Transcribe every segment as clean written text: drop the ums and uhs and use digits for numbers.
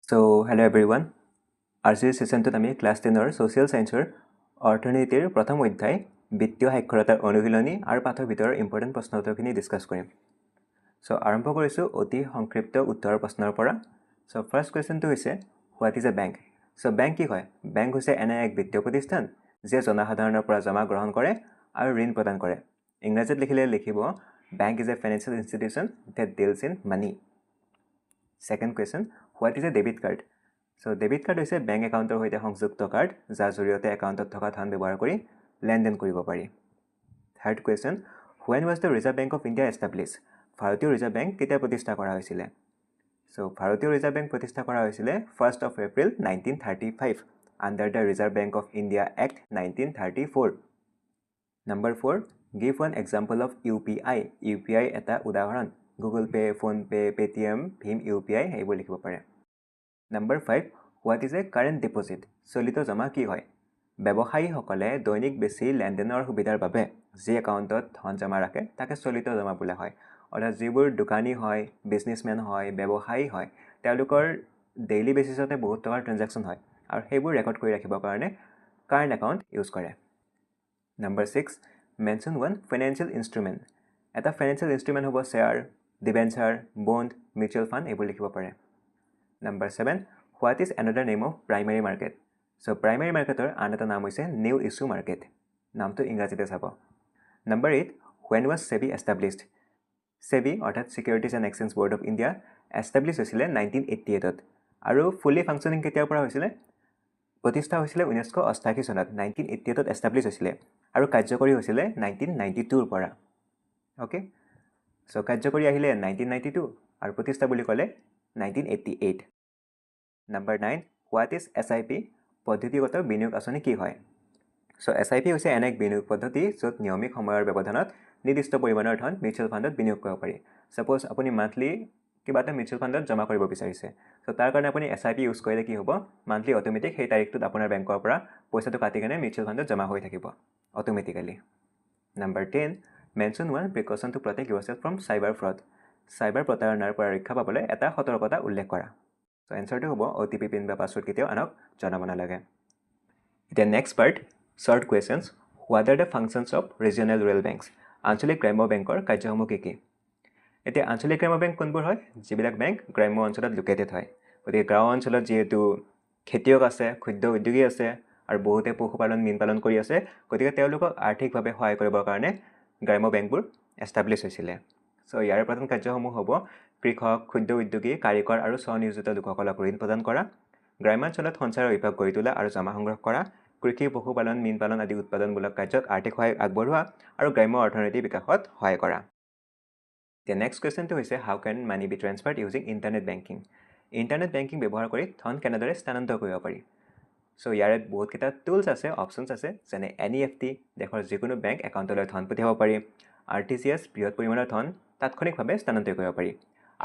So, hello everyone. আজিৰ সেশনটোত আমি class 10ৰ social সায়েন্সৰ অৰ্থনীতিৰ প্ৰথম অধ্যায় বিত্তীয় সাক্ষৰতাৰ অনুশীলনী আৰু পাঠৰ ভিতৰৰ ইম্পৰ্টেন্ট প্ৰশ্ন উত্তৰখিনি ডিসকাস কৰিম। সো আৰম্ভ কৰিছো অতি সংক্ষিপ্ত উত্তৰ প্ৰশ্নৰ পৰা। সো ফাৰ্স্ট কোৱেশ্চনটো হৈছে what is A bank? So bank কি হয়? বেংক হৈছে এনে এক বিত্তীয় প্ৰতিষ্ঠান যে জনসাধাৰণৰ পৰা জমা গ্ৰহণ কৰে আৰু ঋণ প্ৰদান কৰে। ইংৰাজীত লিখিলে লিখিব bank is a financial institution that deals in money. Second question, what is a debit card? So debit card হৈছে বেংক একাউণ্টৰ সৈতে সংযুক্ত কাৰ্ড যাৰ জৰিয়তে একাউণ্টত থকা ধন ব্যৱহাৰ কৰি লেনদেন কৰিব পাৰি। Third question, when was the Reserve Bank of India established? ভাৰতীয় ৰিজাৰ্ভ বেংক কেতিয়া প্ৰতিষ্ঠা কৰা হৈছিল? So ভাৰতীয় ৰিজাৰ্ভ বেংক প্ৰতিষ্ঠা কৰা হৈছিল 1st of April 1935 under the Reserve Bank of India Act 1934. Number 4, give one example of UPI. UPI এটা উদাহৰণ। Google Pay, Phone Pay, Paytm, Bhim UPI এইবোৰ লিখিব পাৰে। Number 5, what is a current deposit? চলিত জমা কি হয়? ব্যৱসায়ীসকলে দৈনিক বেছি লেনদেনৰ সুবিধাৰ বাবে যি একাউণ্টত ধন জমা ৰাখে তাকে চলিত জমা বোলা হয়। অৰ্থাৎ যিবোৰ দোকানী হয়, বিজনেছমেন হয়, ব্যৱসায়ী হয়, তেওঁলোকৰ ডেইলি বেচিছতে বহুত টকাৰ ট্ৰানজেকশ্যন হয় আৰু সেইবোৰ ৰেকৰ্ড কৰি ৰাখিবৰ কাৰণে কাৰেণ্ট একাউণ্ট ইউজ কৰে। Number 6, mention one financial instrument. এটা ফাইনেন্সিয়েল ইনষ্ট্ৰুমেণ্ট হ'ব share, debenture, bond, mutual fund এইবোৰ লিখিব পাৰে। Number 7, what is another name of primary market? So primary marketৰ আন এটা নাম হৈছে নিউ ইছ্যু মাৰ্কেট। নামটো ইংৰাজীতে চাব। Number 8, when was SEBI established? SEBI অৰ্থাৎ Securities and Exchange Board of India establish হৈছিলে 1988ত আৰু ফুলি ফাংচনিং কেতিয়াৰ পৰা হৈছিলে? প্ৰতিষ্ঠা হৈছিলে 1988 চনত 1988ত এষ্টাব্লিছ হৈছিলে আৰু কাৰ্যকৰী হৈছিলে 1992ৰ পৰা। ওকে, সো কাৰ্যকৰী আহিলে 1992 আৰু প্ৰতিষ্ঠা বুলি ক'লে 1988। Number 9, what is SIP? পদ্ধতিগত বিনিয়োগ আঁচনি কি হয়? সো SIP হৈছে এনে এক বিনিয়োগ পদ্ধতি য'ত নিয়মিত সময়ৰ ব্যৱধানত নিৰ্দিষ্ট পৰিমাণৰ ধন মিউচুৱেল ফাণ্ডত বিনিয়োগ কৰিব পাৰি। সাপোজ আপুনি মান্থলি কিবা এটা মিউচুৱেল ফাণ্ডত জমা কৰিব বিচাৰিছে, সো তাৰ কাৰণে আপুনি SIP ইউজ কৰিলে কি হ'ব? মান্থলি অটোমেটিক সেই তাৰিখটোত আপোনাৰ বেংকৰ পৰা পইচাটো কাটি কেনে মিউচুৱেল ফাণ্ডত জমা হৈ থাকিব automatically. Number 10, mention one precaution to protect yourself from cyber fraud. Cyber প্ৰতাৰণাৰ পৰা ৰক্ষা পাবলৈ এটা সতৰ্কতা উল্লেখ কৰা। সো এনসাৰটো হ'ব OTP পিন বা পাছৱৰ্ড কেতিয়াও আনক জনাব নালাগে। এতিয়া next part, short questions. What are the functions of regional rural banks? আঞ্চলিক গ্ৰাম্য বেংকৰ কাৰ্যসমূহ কি কি? এতিয়া আঞ্চলিক গ্ৰাম্য বেংক কোনবোৰ হয়? যিবিলাক বেংক গ্ৰাম্য অঞ্চলত লোকেটেড হয়। গতিকে গাঁও অঞ্চলত যিহেতু খেতিয়ক আছে, ক্ষুদ্ৰ উদ্যোগী আছে আৰু বহুতে পশুপালন মীন পালন কৰি আছে, গতিকে তেওঁলোকক আৰ্থিকভাৱে সহায় কৰিবৰ কাৰণে গ্ৰাম্য বেংকবোৰ এষ্টাব্লিছ হৈছিলে। সো ইয়াৰ প্ৰধান কাৰ্যসমূহ হ'ব কৃষক, ক্ষুদ্ৰ উদ্যোগী, কাৰিকৰ আৰু স্বনিয়োজিত লোকসকলক ঋণ প্ৰদান কৰা, গ্ৰাম্যাঞ্চলত সঞ্চাৰৰ অভ্যাস গঢ়ি তোলা আৰু জমা সংগ্ৰহ কৰা, কৃষি, পশুপালন, মীন পালন আদি উৎপাদনমূলক কাৰ্যক আৰ্থিক সহায় আগবঢ়োৱা আৰু গ্ৰাম্য অৰ্থনীতিৰ বিকাশত সহায় কৰা। The next questionটো হৈছে how can money be transferred using internet banking? Internet banking ব্যৱহাৰ কৰি ধন কেনেদৰে স্থানান্তৰ কৰিব পাৰি? সো ইয়াৰে বহুতকেইটা টুলছ আছে, অপশ্যনছ আছে, যেনে NEFT, দেশৰ যিকোনো বেংক একাউণ্টলৈ ধন পঠিয়াব পাৰি, RTGS, বৃহৎ পৰিমাণৰ ধন তাৎক্ষণিকভাৱে স্থানান্তৰ কৰিব পাৰি,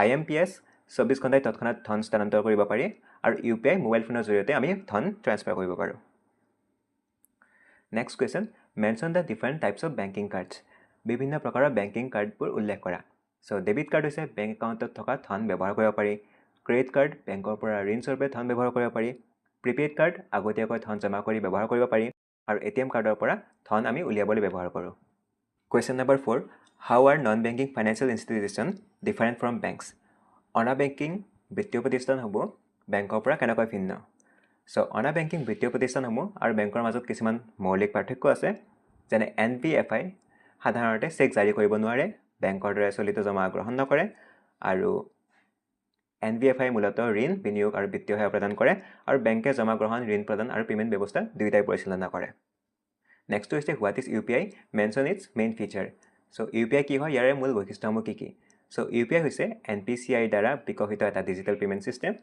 IMPS, 24 ঘণ্টাই তৎক্ষণাত ধন স্থানান্তৰ কৰিব পাৰি, আৰু UPI, মোবাইল ফোনৰ জৰিয়তে আমি ধন ট্ৰান্সফাৰ কৰিব পাৰোঁ। Next question, mention the different types of banking cards. বিভিন্ন প্ৰকাৰৰ বেংকিং কাৰ্ডবোৰ উল্লেখ কৰা। সো ডেবিট কাৰ্ড হৈছে বেংক একাউণ্টত থকা ধন ব্যৱহাৰ কৰিব পাৰি, ক্ৰেডিট কাৰ্ড বেংকৰ পৰা ঋণ স্বৰূপে ধন ব্যৱহাৰ কৰিব পাৰি, প্ৰিপেইড কাৰ্ড আগতীয়াকৈ ধন জমা কৰি ব্যৱহাৰ কৰিব পাৰি, আৰু ATM কাৰ্ডৰ পৰা ধন আমি উলিয়াবলৈ ব্যৱহাৰ কৰোঁ। Question number 4, how are non banking financial institution different from banks? অনা বেংকিং বিত্তীয় প্ৰতিষ্ঠানসমূহ বেংকৰ পৰা কেনেকৈ ভিন্ন? সো অনা বেংকিং বিত্তীয় প্ৰতিষ্ঠানসমূহ আৰু বেংকৰ মাজত কিছুমান মৌলিক পাৰ্থক্য আছে, যেনে NBFI সাধাৰণতে চেক জাৰি কৰিব নোৱাৰে, বেংকৰ দৰে চলিত জমা গ্ৰহণ নকৰে, আৰু NBFI মূলতঃ ঋণ, বিনিয়োগ আৰু বিত্তীয় সেৱা প্ৰদান কৰে, আৰু বেংকে জমা গ্ৰহণ, ঋণ প্ৰদান আৰু পে'মেণ্ট ব্যৱস্থা দুয়োটাই পৰিচালনা কৰে। নেক্সটটো হৈছে what is UPI? Mention its main feature. So UPI কি হয়? ইয়াৰে মূল বৈশিষ্ট্যসমূহ কি কি? সো UPI হৈছে NPCI দ্বাৰা বিকশিত এটা ডিজিটেল পে'মেণ্ট ছিষ্টেম,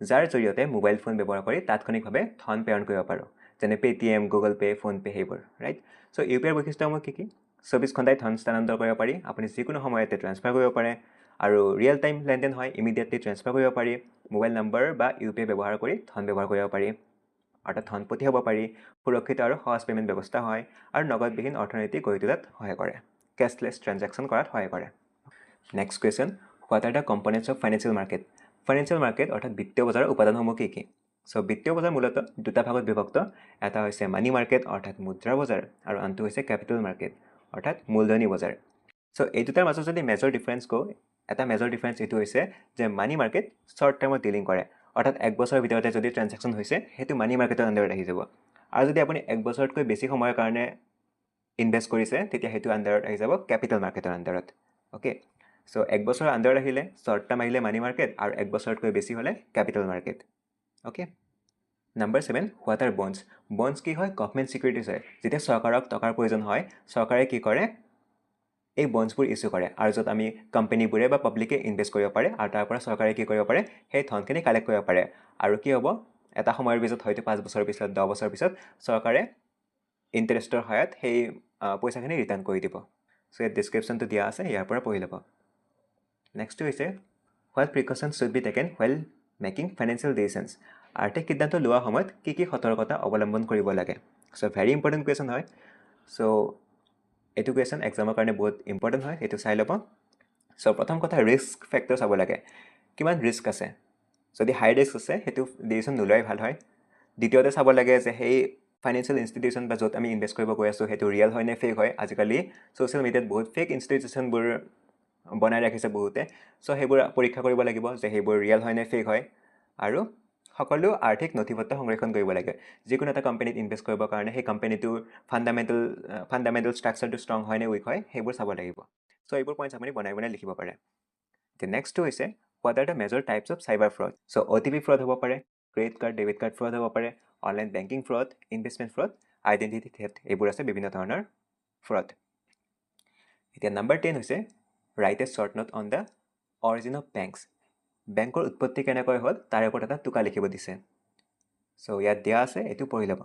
যাৰ জৰিয়তে মোবাইল ফোন ব্যৱহাৰ কৰি তাৎক্ষণিকভাৱে ধন প্ৰেৰণ কৰিব পাৰোঁ, যেনে Paytm, Google Pay, Phone Pay সেইবোৰ, ৰাইট? সো UPIৰ বৈশিষ্ট্যসমূহ কি কি? 24 ঘণ্টাই ধন স্থানান্তৰ কৰিব পাৰি, আপুনি যিকোনো সময়তে ট্ৰান্সফাৰ কৰিব পাৰে, আৰু ৰিয়েল টাইম লেনদেন হয়, ইমিডিয়েটলি ট্ৰান্সফাৰ কৰিব পাৰি, মোবাইল নম্বৰ বা UPI ব্যৱহাৰ কৰি ধন ব্যৱহাৰ কৰিব পাৰি, অৰ্থাৎ ধন পঠিয়াব পাৰি, সুৰক্ষিত আৰু সহজ পে'মেণ্ট ব্যৱস্থা হয়, আৰু নগদবিহীন অৰ্থনীতি গঢ়ি তোলাত সহায় কৰে, কেছলেছ ট্ৰানজেকশ্যন কৰাত সহায় কৰে। Next question, what are the components of financial market? Financial market অৰ্থাৎ বিত্তীয় বজাৰৰ উপাদানসমূহ কি কি সো বিত্তীয় বজাৰ মূলতঃ দুটা ভাগত বিভক্ত এটা হৈছে মানি মাৰ্কেট অৰ্থাৎ মুদ্ৰা বজাৰ আৰু আনটো হৈছে ক্যাপিটাল মাৰ্কেট অৰ্থাৎ মূলধনী বজাৰ সো এই দুটাৰ মাজত যদি মেজৰ ডিফাৰেন্স কো এটা মেজৰ ডিফাৰেন্স এটো হৈছে যে মানি মাৰ্কেট শৰ্ট টাৰ্মত ডিলিং কৰে অৰ্থাৎ এক বছৰৰ ভিতৰতে যদি ট্ৰানজাকশন হৈছে হেতু মানি মাৰ্কেটৰ আন্ডাৰত আহি যাব আৰু যদি আপুনি এক বছৰতকৈ বেছি সময়ৰ কাৰণে ইনভেস্ট কৰিছে তেতিয়া হেতু আন্ডাৰত আহি যাব ক্যাপিটাল মাৰ্কেটৰ আন্ডাৰত ওকে সো এক বছৰৰ আন্ডাৰত আহিলে শৰ্ট টাৰ্ম আহিলে মানি মাৰ্কেট আৰু এক বছৰতকৈ বেছি হলে capital market okay number 7 what are bonds bonds কি হয় গভৰ্নমেন্ট সিকিউৰিটিজ হয় যেতিয়া চৰকাৰক টকাৰ প্ৰয়োজন হয় চৰকাৰে কি কৰে এই বন্ডছবোৰ ইস্যু কৰে আৰু যত আমি কোম্পানীবোৰে বা পাব্লিকে ইনভেস্ট কৰিব পাৰে আৰু তাৰ পৰা চৰকাৰে কি কৰিব পাৰে সেই ধনখিনি কালেক্ট কৰিব পাৰে আৰু কি হ'ব এটা সময়ৰ পিছত হয়তো 5 বছৰৰ পিছত 10 বছৰৰ পিছত চৰকাৰে ইন্টাৰেষ্টৰ হায়াত সেই পইচাখিনি ৰিটাৰ্ণ কৰি দিব সো এই ডেসক্ৰিপচনটো দিয়া আছে ইয়াৰ পৰা পঢ়ি ল'ব নেক্সট হৈছে what precautions should be taken while making financial decisions আৰ্থিক সিদ্ধান্ত লোৱা সময়ত কি কি সতৰ্কতা অৱলম্বন কৰিব লাগে সো ভেৰি ইম্পৰ্টেন্ট কোৱেশ্চন হয় সো এটো কোৱেশ্চন এক্সামৰ কাৰণে বহুত ইম্পৰ্টেন্ট হয় এটো চাই ল'ব সো প্ৰথম কথা ৰিস্ক ফেক্টৰ চাব লাগে কিমান ৰিস্ক আছে যদি হাই ৰিস্ক আছে হেতু ডিসিশন নোলাই ভাল হয় দ্বিতীয়তে চাব লাগে যে হেই ফাইনেন্সিয়েল ইনষ্টিটিউশন বা যত আমি ইনভেস্ট কৰিব গৈ আছো হেতু ৰিয়েল হয় নে ফেক হয় আজিকালি সোশ্যাল মিডিয়াত বহুত ফেক ইনষ্টিটিউশনবোৰ বনাই ৰাখিছে বহুতে সো হেবোৰ পৰীক্ষা কৰিব লাগিব যে হেবোৰ ৰিয়েল হয় নে ফেক হয় আৰু সকলো আৰ্থিক নথিপত্ৰ সংৰক্ষণ কৰিব লাগে যিকোনো এটা কোম্পানীত ইনভেস্ট কৰিবৰ কাৰণে সেই কোম্পানীটোৰ ফান্ডামেন্টাল ষ্ট্ৰাকচাৰটো ষ্ট্ৰং হয় নে উইক হয় হেবোৰ চাব লাগিব সো এইবোৰ পইণ্টছ আপুনি বনাই লিখিব পাৰে The next হৈছে what are the major types of cyber fraud so OTP fraud হ'ব পাৰে credit card debit card fraud হ'ব পাৰে online banking fraud investment fraud identity theft এইবোৰ আছে বিভিন্ন ধৰণৰ fraud এতিয়া নাম্বাৰ 10 হৈছে write a short note on the origin of banks বেংকৰ উৎপত্তি কেনেকৈ হ'ল তাৰ ওপৰত এটা টুকা লিখিব দিছে সো ইয়াত দিয়া আছে এটো পঢ়ি ল'ব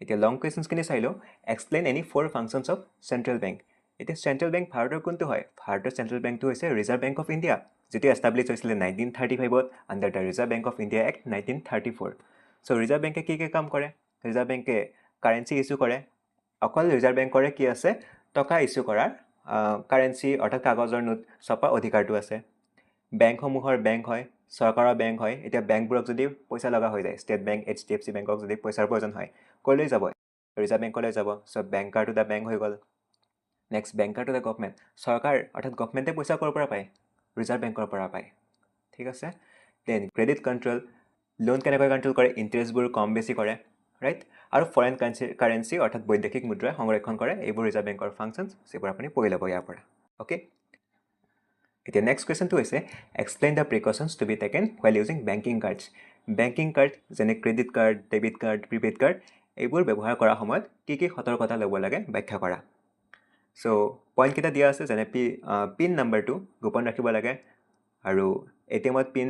এতিয়া লং কোৱেশ্চনছ কিনি চাইলো explain any four functions of central bank এতিয়া সেন্ট্রাল ব্যাংক ভাৰতৰ কোনটো হয় ভাৰতৰ সেন্ট্ৰাল ব্যাংকটো হৈছে ৰিজাৰ্ভ বেংক অফ ইণ্ডিয়া যেটো এস্টাব্লিশ হৈছিল 1935 ত under the reserve bank of India act 1934 so reserve বেংকে কি কাম কৰে ৰিজাৰ্ভ বেংকে কাৰেন্সি ইস্যু কৰে অকল ৰিজাৰ্ভ বেংকৰে কি আছে টকা ইস্যু কৰাৰ কাৰেন্সি অৰ্থাৎ কাগজৰ নোট ছপা অধিকাৰটো আছে বেংকসমূহৰ বেংক হয় চৰকাৰৰ বেংক হয় এতিয়া বেংকবোৰক যদি পইচা লগা হৈ যায় ষ্টেট বেংক HDFC বেংকক যদি পইচাৰ প্ৰয়োজন হয় কলৈ যাব ৰিজাৰ্ভ বেংকলৈ যাব so banker to the bank হৈ গল next banker to the government সৰকাৰ অৰ্থাৎ গভৰ্নমেন্টে পইচা কৰ পৰা পায় ৰিজাৰ্ভ বেংকৰ পৰা পায় ঠিক আছে দেন ক্ৰেডিট কন্ট্ৰোল লোন কেনেকৈ কন্ট্ৰোল কৰে ইন্টাৰেষ্টবোৰ কম বেছি কৰে ৰাইট আৰু ফৰেন কাৰেন্সি অৰ্থাৎ বৈদেশিক মুদ্ৰা সংৰক্ষণ কৰে এইবোৰ ৰিজাৰ্ভ বেংকৰ ফাংচনছ যেবোৰ আপুনি পঢ়ি ল'ব ইয়াৰ পৰা ওকে এতিয়া নেক্সট কোৱেশ্চনটো হৈছে explain the precautions to be taken while using banking cards banking card যেনে credit card debit card prepaid card এইবোৰ ব্যৱহাৰ কৰাৰ সময়ত কি কি সতৰ্কতা ল'ব লাগে ব্যাখ্যা কৰা সো পইণ্ট কেইটা দিয়া আছে যেনে পিন নাম্বাৰটো গোপন ৰাখিব লাগে আৰু এটিএমত পিন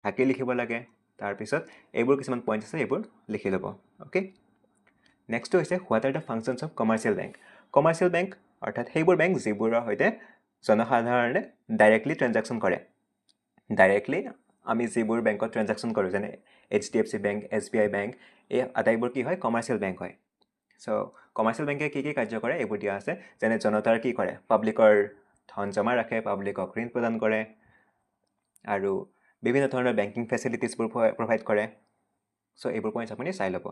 ঢাকি লিখিব লাগে তাৰ পিছত এইবোৰ কিছুমান পইণ্ট আছে এইবোৰ লিখি ল'ব ওকে নেক্সট হৈছে what are the functions of commercial bank অৰ্থাৎ সেইবোৰ বেংক যিবোৰৰ সৈতে জনসাধাৰণে ডাইৰেক্টলি ট্ৰানজাকশন কৰে ডাইৰেক্টলি আমি যিবোৰ বেংকত ট্ৰানজাকশন কৰোঁ যেনে HDFC বেংক SBI বেংক এই আটাইবোৰ কি হয় কমাৰ্চিয়েল বেংক হয় সো কমাৰ্চিয়েল বেংকে কি কাৰ্য কৰে এইবোৰ দিয়া আছে যেনে জনতাৰ কি কৰে পাব্লিকৰ ধন জমা ৰাখে পাব্লিকক ঋণ প্ৰদান কৰে আৰু বিভিন্ন ধৰণৰ বেংকিং ফেচিলিটিজবোৰ প্ৰভাইড কৰে সো এইবোৰ পইণ্টছ আপুনি চাই ল'ব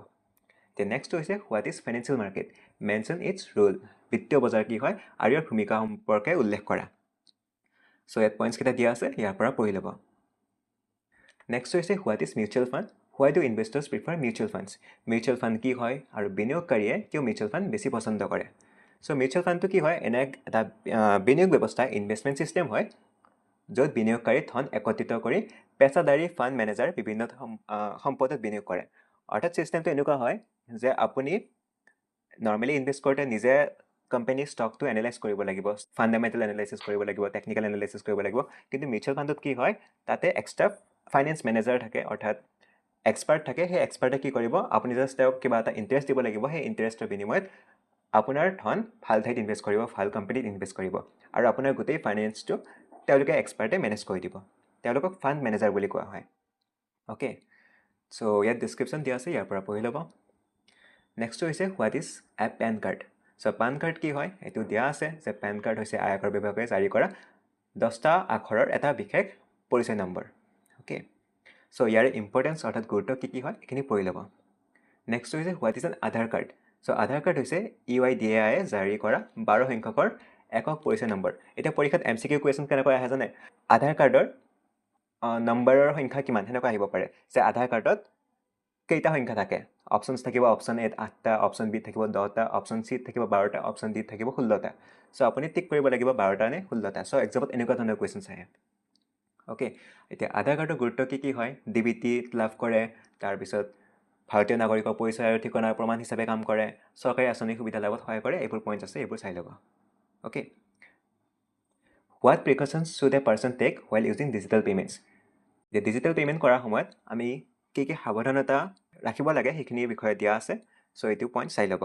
তে নেক্সট হৈছে what is financial market mention its role বিত্তীয় বজাৰ কি হয় আৰু ইয়াৰ ভূমিকা সম্পৰ্কে উল্লেখ কৰা সো ইয়াত পইণ্টছ কেইটা দিয়া আছে ইয়াৰ পৰা পঢ়ি ল'ব নেক্সট হৈছে what is mutual fund Why do investors prefer mutual funds? Mutual fund কি হয় আৰু বিনিয়োগকাৰীয়ে কিয় মিউচুৱেল ফাণ্ড বেছি পছন্দ কৰে সো মিউচুৱেল ফাণ্ডটো কি হয় এনে এটা বিনিয়োগ ব্যৱস্থা ইনভেষ্টমেণ্ট চিষ্টেম হয় য'ত বিনিয়োগকাৰী ধন একত্ৰিত কৰি পেছাদাৰী ফাণ্ড মেনেজাৰ বিভিন্ন সম্পদত বিনিয়োগ কৰে অৰ্থাৎ চিষ্টেমটো এনেকুৱা হয় যে আপুনি নৰ্মেলি ইনভেষ্ট কৰোঁতে নিজে কোম্পানীৰ ষ্টকটো এনালাইজ কৰিব লাগিব ফাণ্ডামেণ্টেল এনালাইচিছ কৰিব লাগিব টেকনিকেল এনালাইচিছ কৰিব লাগিব কিন্তু মিউচুৱেল ফাণ্ডত কি হয় তাতে এক্সট্ৰা ফাইনেন্স মেনেজাৰ থাকে অৰ্থাৎ এক্সপাৰ্ট থাকে সেই এক্সপাৰ্টে কি কৰিব আপুনি জাষ্ট তেওঁক কিবা এটা ইণ্টাৰেষ্ট দিব লাগিব সেই ইণ্টাৰেষ্টৰ বিনিময়ত আপোনাৰ ধন ভাল ঠাইত ইনভেষ্ট কৰিব ভাল কোম্পানীত ইনভেষ্ট কৰিব আৰু আপোনাৰ গোটেই ফাইনেন্সটো তেওঁলোকে এক্সপাৰ্টে মেনেজ কৰি দিব তেওঁলোকক ফাণ্ড মেনেজাৰ বুলি কোৱা হয় ওকে সো ইয়াত ডেসক্ৰিপচন দিয়া আছে ইয়াৰ পৰা পঢ়ি ল'ব নেক্সট হৈছে what is a PAN card so PAN card কি হয় এইটো দিয়া আছে যে পেন কাৰ্ড হৈছে আয়কৰ বিভাগে জাৰি কৰা 10টা আখৰৰ এটা বিশেষ পৰিচয় নম্বৰ ওকে সো ইয়াৰ ইম্পৰ্টেন্স অৰ্থাৎ গুৰুত্ব কি হয় এখিনি পঢ়ি ল'ব নেক্সট হৈছে what is an Aadhaar card so Aadhaar card হৈছে UIDAI জাৰি কৰা 12 সংখ্যকৰ একক পৰিচয় নম্বৰ এটা পৰীক্ষাত MCQ কোৱেশ্চন কেনেকৈ আহে জানে আধাৰ কাৰ্ডৰ নম্বৰৰ সংখ্যা কিমান হেনেকৈ আহিব পাৰে যে আধাৰ কাৰ্ডত কেইটা সংখ্যা থাকে অপশনস থাকিব অপশন এ 8টা অপশন বি থাকিব 10টা অপশন সি থাকিব 12টা অপশন ডি থাকিব 16টা সো আপুনি টিক কৰিব লাগিব 12টা নে 16টা সো এক্সামত এনেকুৱা ধৰণৰ কোৱেশ্চনস আহে ওকে এতিয়া আধাৰ কাৰ্ডৰ গুৰুত্ব কি হয় ডিবিটি লাভ কৰে তাৰ পিছত ভাৰতীয় নাগৰিকৰ পৰিচয় আৰু ঠিকনাৰ প্ৰমাণ হিচাপে কাম কৰে চৰকাৰী আঁচনি সুবিধা লাভত সহায় কৰে এইবোৰ পইণ্টছ আছে এইবোৰ চাই ল'ব okay what precautions should a person take while using digital payments যে ডিজিটেল পেমেণ্ট কৰাৰ সময়ত আমি কি সাৱধানতা ৰাখিব লাগে সেইখিনিৰ বিষয়ে দিয়া আছে সো এইটো পইণ্ট চাই ল'ব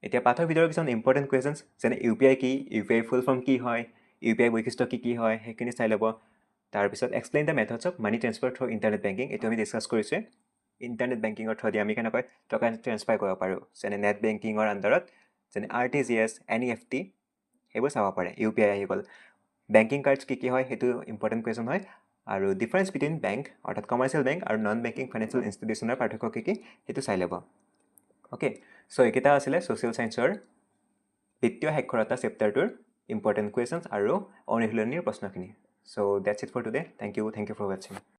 এতিয়া পাঠৰ ভিতৰত কিছুমান ইম্পৰ্টেণ্ট কুৱেশ্যনছ যেনে UPI কি UPI ফুল ফৰ্ম কি হয় UPI বৈশিষ্ট্য কি হয় সেইখিনি চাই ল'ব তাৰপিছত explain the methods of money transfer through internet banking এইটো আমি ডিছকাছ কৰিছোঁ ইণ্টাৰনেট বেংকিঙৰ থ্ৰুদি আমি কেনেকৈ টকা ট্ৰেন্সফাৰ কৰিব পাৰোঁ যেনে নেট বেংকিঙৰ আণ্ডাৰত যেনে RTGS NEFT সেইবোৰ চাব পাৰে UPI আহি গ'ল বেংকিং কাৰ্ডছ কি হয় সেইটো ইম্পৰ্টেণ্ট কুৱেশ্যন হয় আৰু ডিফাৰেন্স বিটুইন বেংক অৰ্থাৎ কমাৰ্চিয়েল বেংক আৰু নন বেংকিং ফাইনেন্সিয়েল ইনষ্টিটিউচনৰ পাৰ্থক্য কি সেইটো চাই ল'ব ওকে সো এইকেইটা আছিলে ছ'চিয়েল সায়েন্সৰ বিত্তীয় সাক্ষৰতা চেপ্টাৰটোৰ ইম্পৰ্টেণ্ট কুৱেশ্যনছ আৰু অনুশীলনীৰ প্ৰশ্নখিনি so that's it for today thank you for ৱাচিং